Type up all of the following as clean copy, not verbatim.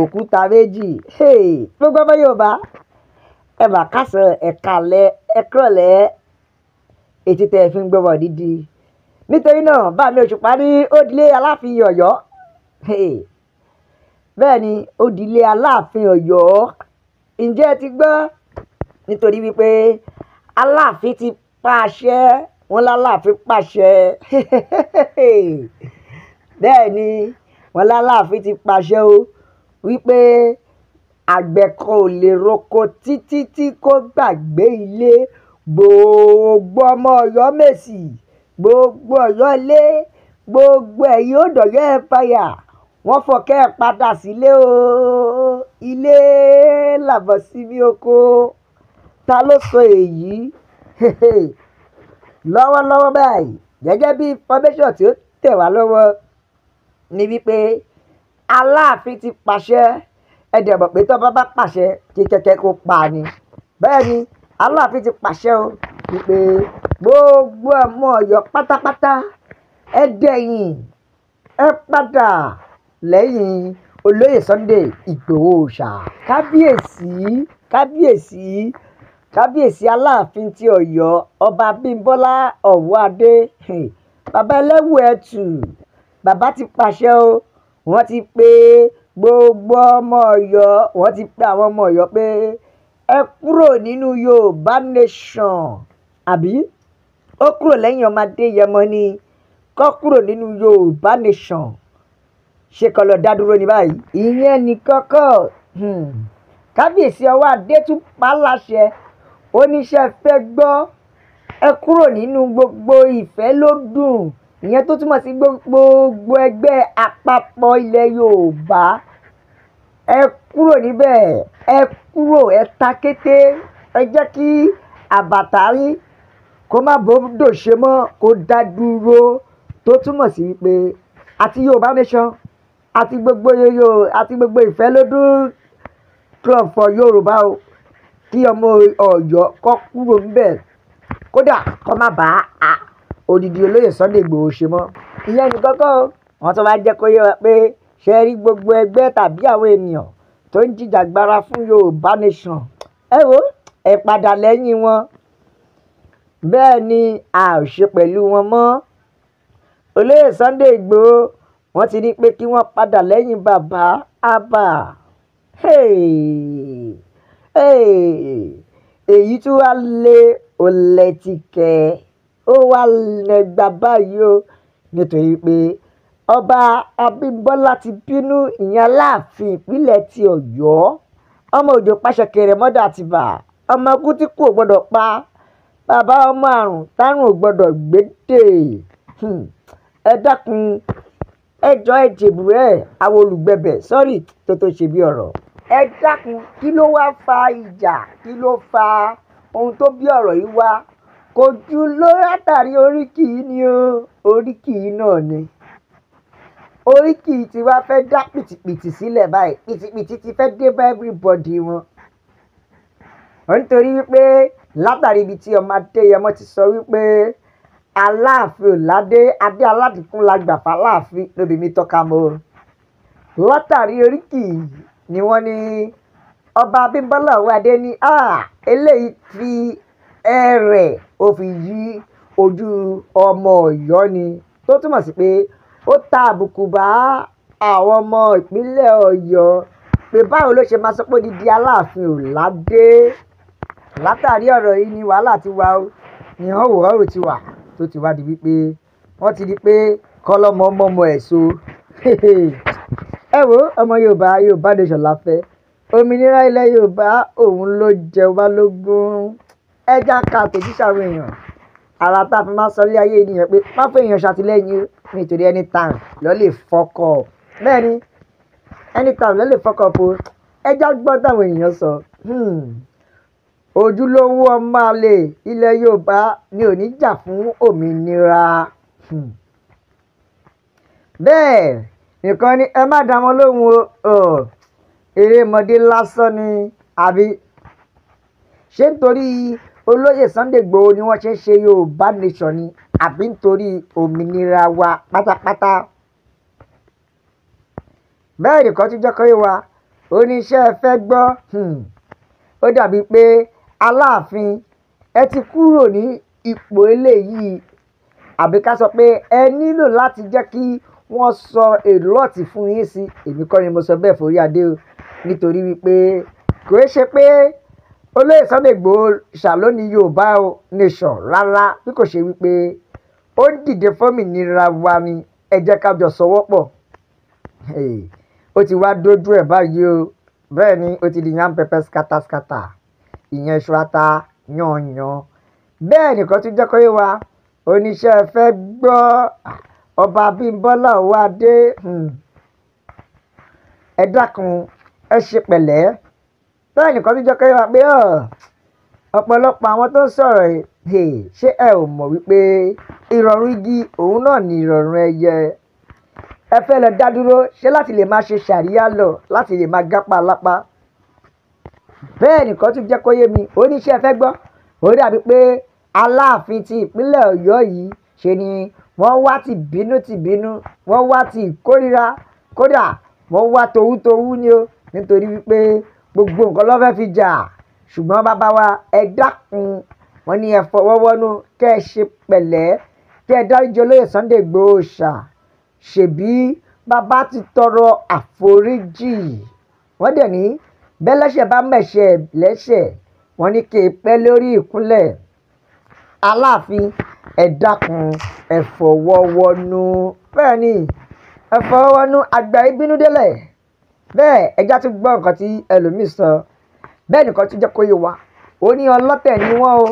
òkúta méjì. Gbogbo ọmọ Yorùbá ẹ mà kásán ẹ̀kalẹ̀ ẹ̀kúrọ̀lẹ́ etí tẹ́ ẹ fi ń gbọ́ wọ̀ dídí. Nítorí náà bá mi Òṣùpá ní ó dilé Aláàfin Ọ̀yọ́. Bẹ́ẹ̀ ni ó dilé Aláàfin Ọ̀yọ́. Ǹjẹ́ ẹ ti gbọ́? Nítorí wípé Aláàfin ti pàṣẹ, wọ́n l'Aláàfin pàṣẹ. Bẹ́ẹ̀ ni wọ́n l'Aláàfin ti pàṣẹ o wípé àgbẹ̀ kan ò lè roko títí tí kò gbàgbé ilé. Gbogbo ọmọ Ọ̀yọ́ mèsì, gbogbo Ọ̀yọ́ ilé, gbogbo ẹ̀yin Odòyọ̀ Empire, wọ́n fọkẹ́ padà sílé o. Ilé làbọ̀ sími oko. Ta ló sọ èyí? Lọ́wọ́lọ́wọ́ báyìí gẹ́gẹ́ bí information tí ó tẹ̀ wá lọ́wọ́ ni wípé Aláàfin ti pàṣẹ. Ẹ dẹ̀ mọ̀ pé tó bá pàṣẹ kí kẹ̀kẹ́ kó pa ni. Bẹ́ẹ̀ ni Aláàfin ti pàṣẹ o wípé gbogbo ọmọ Ọ̀yọ́ pátápátá ẹ dẹ̀yìn, ẹ padà lẹ́yìn olóyè Sunday Ìgbòho Òòṣà. Kábíyèsí Aláàfin ti Ọ̀yọ́ ọba Abímbọ́lá Ọ̀wọ́adé, bàbá ẹlẹ́wù ẹ̀tù, bàbá ti pàṣẹ o. Wọ́n ti pe gbogbo ọmọ Ọ̀yọ́, wọ́n ti pe àwọn ọmọ Ọ̀yọ́ pé ẹ kúrò nínú Yorùbá nation. Àbí ó kúrò lẹ́yìn ọmọ Adéyẹmọ ni kó kúrò nínú Yorùbá nation. Ṣé kó lọ dá dúró ní báyìí? Ìyẹn ní kọ́kọ́. Kábíyèsí Ọwọ́adé tún pa láṣẹ, oníṣẹ́ fẹ́ gbọ́, ẹ kúrò nínú gbogbo ìfẹ́lódùn. Ìyẹn tó túmọ̀ sí gbogbo ẹgbẹ́ àpapọ̀ ilẹ̀ Yorùbá. Ẹ kúrò níbẹ̀, ẹ kúrò, ẹ ta kété, ẹ jẹ́ kí àbàtàrí kó má bòdò ṣe mọ́, kó dá dúró. Tó túmọ̀ sí wípé àti Yorùbá nation àti gbogbo ìfẹ́lódùn club for Yorùbá o, kí ọmọ Ọ̀yọ́ kó kúrò níbẹ̀, kódà kó má bá odidi olóyè Sunday Ìgbòho ṣe mọ́. Ìyẹn ní kọ́kọ́ o. Wọ́n tó bá jẹ́ kó yé wa pé ṣe rí gbogbo ẹgbẹ́ tàbí àwọn ènìyàn tó ń jìjàgbara fún Yorùbá nation, ẹ wò ẹ padà lẹ́yìn wọn. Bẹ́ẹ̀ ni a ò ṣe pẹ̀lú wọn mọ́. Olóyè Sunday Ìgbòho wọ́n ti ní pé kí wọ́n padà lẹ́yìn bàbá Abba. Èyí tún wá lé olè ti kẹ́, ó wá lẹ́gbàá báyìí o. Nítorí pé ọba Abímbọ́lá ti bínú. Ìyẹn Aláàfin ìpínlẹ̀ ti Ọ̀yọ́, ọmọ òjò pàṣẹ kẹrẹ mọ́dà ti bà, ọmọ ikú tí kò gbọ́dọ̀ pa, bàbá ọmọ àrùn tárùn ò gbọ́dọ̀ gbédè. Ẹ dákun, ẹ jọ ẹ jèbù àwọn olùgbẹ̀bẹ̀ sọ́rí tó ṣe bí ọ̀rọ̀. Ẹ dákun, kí ló wá fa ìjà? Kí ló fa ohun tó bí ọ̀rọ̀ yìí wá? Kò ju látàrí oríkì yìí ni o. Oríkì yìí náà ni. Oríkì yìí ti wá fẹ́ dá pìtìpìtì sílẹ̀ báyìí. Pìtìpìtì ti fẹ́ dé bá everybody wọn. Nítorí wípé látàrí ibi tí ọmọ Adéyẹmọ ti sọ wípé Aláàfin ò ládé, adé aládìkún la gbà f'Aláàfin lóbi mi tọ́ka mọ́. Látàrí oríkì ni wọ́n ní ọba Abímbọ́lá Ọ̀wọ́adé ní eléyìí fi ẹ̀rẹ̀ ó fi yí ojú ọmọ Ọ̀yọ́ ni. Tó túmọ̀ sí pé ó ta àbùkù bá àwọn ọmọ ìpínlẹ̀ Ọ̀yọ́ pé báwo ló ṣe máa sọ pé odidi Aláàfin ò ládé. Látàrí ọ̀rọ̀ yìí ni wàhálà ti wà o, ní ọ̀rọ̀ ti wà tó ti wá di wípé wọ́n ti di pé kọ́lọ́mọ mọ́mọ́ ẹ̀ so. Ẹ wo ọmọ Yorùbá nation la fẹ́. Òmìnira ilẹ̀ Yorùbá òun ló jẹ wá lógún. Ẹ já ká tòjíṣẹ́ àwọn èèyàn. Ara tá a fi máa sọ ilé ayé ènìyàn pé má fún èèyàn ṣàtìlẹ́yìn nítorí anytime ló lè fuck up. Bẹ́ẹ̀ ni anytime ló lè fuck up o. Ẹ já gbọ́ táwọn èèyàn sọ. Ojúlówó ọmọ àlè ilẹ̀ Yorùbá ni ò ní jà fún òmìnira. Bẹ́ẹ̀ nìkan ni ẹ má dá wọn lóhùn o. Erémọdé lásán ni àbí? Ṣé nítorí olóyè Sunday Igboho ni wọ́n ṣe ń ṣe Yorùbá nation ni àbí nítorí òmìnira wa pátápátá? bẹ́ẹ̀ nìkan tún jẹ́ kó yé wa oníṣẹ́ fẹ́ gbọ́ ó dàbí pé Aláàfin ẹ ti kúrò ní ipò eléyìí àbí ká sọ pé ẹ nílò láti jẹ́ kí wọ́n sọ èlọ́ọ̀tì fún yín sí. Èmi kọ́ ni mo sọ bẹ́ẹ̀ forí adé o, nítorí wípé kò é ṣe pé olóyè Sunday Igboho ṣàlóní Yorùbá nation rárá, bí kò ṣe wípé ó ń dìde fọ́mìnira wa ni. Ẹ jẹ́ ká jọ sọwọ́pọ̀. Ó ti wá dójú ẹ̀ báyìí o, bẹ́ẹ̀ ni ó ti di yam pẹpẹ skátàskátà, ìyẹn iṣu ata yanyan. Bẹ́ẹ̀ nìkan tún jẹ́ kó yé wa oníṣẹ́ fẹ́ gbọ́ ọba Abímbọ́lá wá dé. Ẹ dákun ẹ ṣe pẹ̀lẹ́. Bẹ́ẹ̀ nìkan tún jẹ́ kó yé wa pé ọ̀pọ̀lọpọ̀ àwọn tó ń sọ̀rọ̀ ṣé ẹ ò mọ̀ wípé ìrọ̀rùn igi òun náà ni ìrọ̀rùn ẹyẹ. Ẹ fẹ́ lọ dá dúró ṣé láti lè máa ṣe ṣàríyá lọ, láti lè máa gápá lápá. Bẹ́ẹ̀ nìkan tún jẹ́ kó yé mi oníṣẹ́ fẹ́ gbọ́ ó dàbí pé Aláàfin ti ìpínlẹ̀ Ọ̀yọ́ yìí ṣe ni wọ́n wá ti bínú, wọ́n wá ti ìkórira, kódà wọ́n wá towútowú ni o, nítorí wípé gbogbo nǹkan ló fẹ́ fi jà. Ṣùgbọ́n bàbá wa ẹ dákun, wọ́n ní ẹ fọwọ́wọ́nú kẹ́ ẹ ṣe pẹ̀lẹ́, kẹ́ ẹ dáríjì olóyè Sunday Igboho ṣá. Ṣèbí bàbá ti tọrọ àforíjì. Wọ́n dẹ̀ ní bẹ́lẹ́ṣẹ̀ bá mẹ̀ṣẹ̀ lẹ́ṣẹ̀, wọ́n ní kí n pẹ́ lórí ìkúnlẹ̀. Aláàfin ẹ dákun ẹ fọwọ́wọ́nú. Bẹ́ẹ̀ ni ẹ fọwọ́wọ́nú, àgbà ìbínú délẹ̀. Bẹ́ẹ̀ ẹja tún gbọ́ nǹkan tí ẹlòmíì sọ. Bẹ́ẹ̀ nìkan tún jẹ́ kó yé wa ó ní ọlọ́tẹ̀ ni wọ́n o.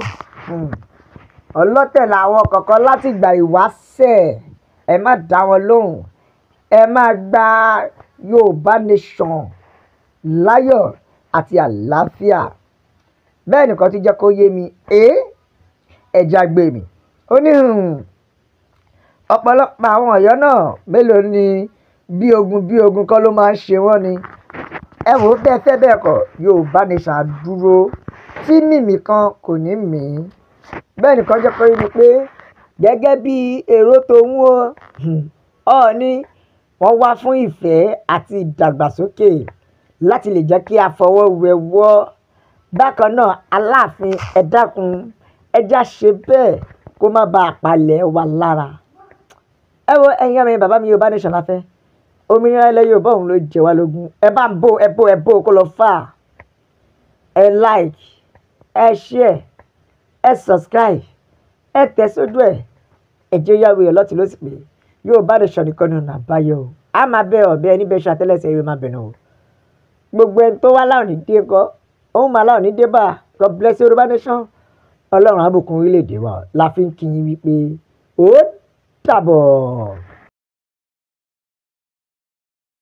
Ọlọ́tẹ̀ làwọn kọ̀ọ̀kan láti ìgbà ìwáṣẹ̀. Ẹ má dá wọn lóhùn, ẹ máa gba Yorùbá nation láyọ̀ àti àlàáfíà. Bẹ́ẹ̀ nìkan tún jẹ́ kó yé mi ẹja gbé mi ó ní ọ̀pọ̀lọpọ̀ àwọn Ọ̀yọ́ náà mélòó ni bí ogun kọ́ ló máa ń ṣe wọ́n ni. Ẹ wò ó bẹ́ẹ̀ fẹ́ bẹ́ẹ̀ kọ́ Yorùbá nation dúró tí mímì kan kò ní mì í. Bẹ́ẹ̀ nìkan jẹ́ kó yé mi pé gẹ́gẹ́ bí èrò tó ń wò Ọọ̀ni wọ́n wá fún ìfẹ́ àti ìdàgbàsókè láti lè jẹ́ kí a fọwọ́ wẹwọ́. Bákan náà Aláàfin ẹ dákun ẹja ṣe bẹ́ẹ̀ kó má bàa palẹ̀ wa lára. Ẹ wo ẹ̀yin ọmọ mi, bàbá mi Yorùbá nation la fẹ́. Òmìnira ilẹ̀ Yorùbá òun ló jẹ wá lógún. Ẹ bá ń bò kó lọ fà. Ẹ like, ẹ share, ẹ subscribe, ẹ tẹ̀ sójú ẹ̀. Ẹ jẹ́ yàwó ẹ̀ lọ́tí ló sì pé Yorùbá nation nìkan ní ọ̀nà àbáyọ o. A máa bẹ ọ̀bẹ ẹni bẹ ṣe àtẹ́lẹsẹ̀ yóò máa bẹ̀ náà o. Gbogbo ẹni tó wá láwọn ní dé kọ́ òun máa láwọn ní dé bá. God bless Yorùbá nation. Ọlọ́run á bùkún orílẹ̀-èdè wa la fi ń kí yín wípé ó dàbọ̀.